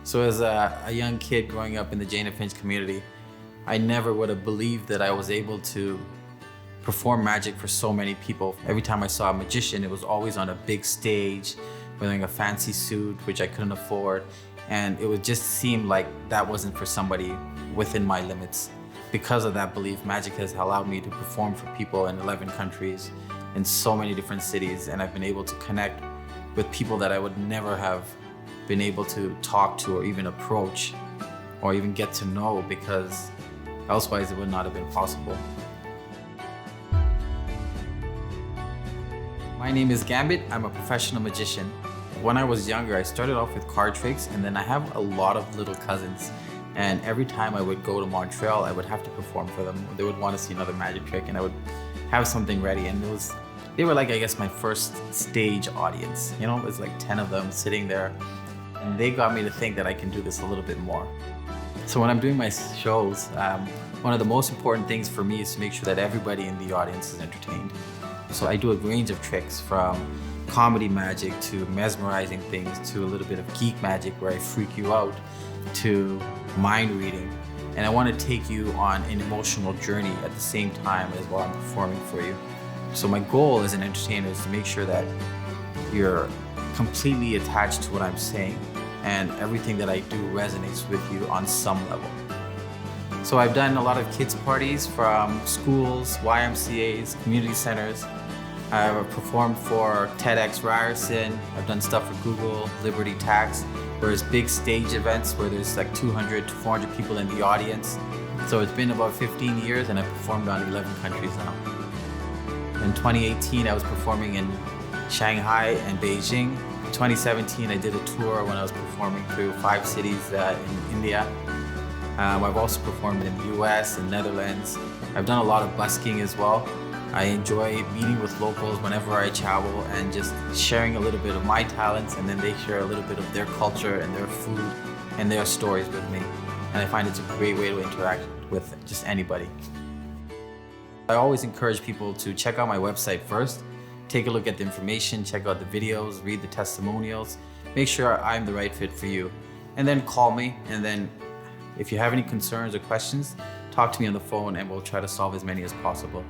So as a young kid growing up in the Jane and Finch community, I never would have believed that I was able to perform magic for so many people. Every time I saw a magician, it was always on a big stage, wearing a fancy suit, which I couldn't afford. And it would just seem like that wasn't for somebody within my limits. Because of that belief, magic has allowed me to perform for people in 11 countries, in so many different cities, and I've been able to connect with people that I would never have been able to talk to or even approach or even get to know, because elsewise it would not have been possible. My name is Gambit. I'm a professional magician. When I was younger, I started off with card tricks, and then I have a lot of little cousins. And every time I would go to Montreal, I would have to perform for them. They would want to see another magic trick, and I would have something ready. And they were like, I guess, my first stage audience. You know, it was like 10 of them sitting there. And they got me to think that I can do this a little bit more. So when I'm doing my shows, one of the most important things for me is to make sure that everybody in the audience is entertained. So I do a range of tricks, from comedy magic to mesmerizing things to a little bit of geek magic where I freak you out, to mind reading. And I want to take you on an emotional journey at the same time as while I'm performing for you. So my goal as an entertainer is to make sure that you're completely attached to what I'm saying, and everything that I do resonates with you on some level. So I've done a lot of kids parties, from schools, YMCAs, community centers. I've performed for TEDx Ryerson. I've done stuff for Google, Liberty Tax, where there's big stage events where there's like 200 to 400 people in the audience. So it's been about 15 years, and I've performed on 11 countries now. In 2018, I was performing in Shanghai and Beijing. In 2017, I did a tour when I was performing through 5 cities in India. I've also performed in the US and Netherlands. I've done a lot of busking as well. I enjoy meeting with locals whenever I travel and just sharing a little bit of my talents, and then they share a little bit of their culture and their food and their stories with me. And I find it's a great way to interact with just anybody. I always encourage people to check out my website first. Take a look at the information, check out the videos, read the testimonials, make sure I'm the right fit for you. And then call me, and then if you have any concerns or questions, talk to me on the phone, and we'll try to solve as many as possible.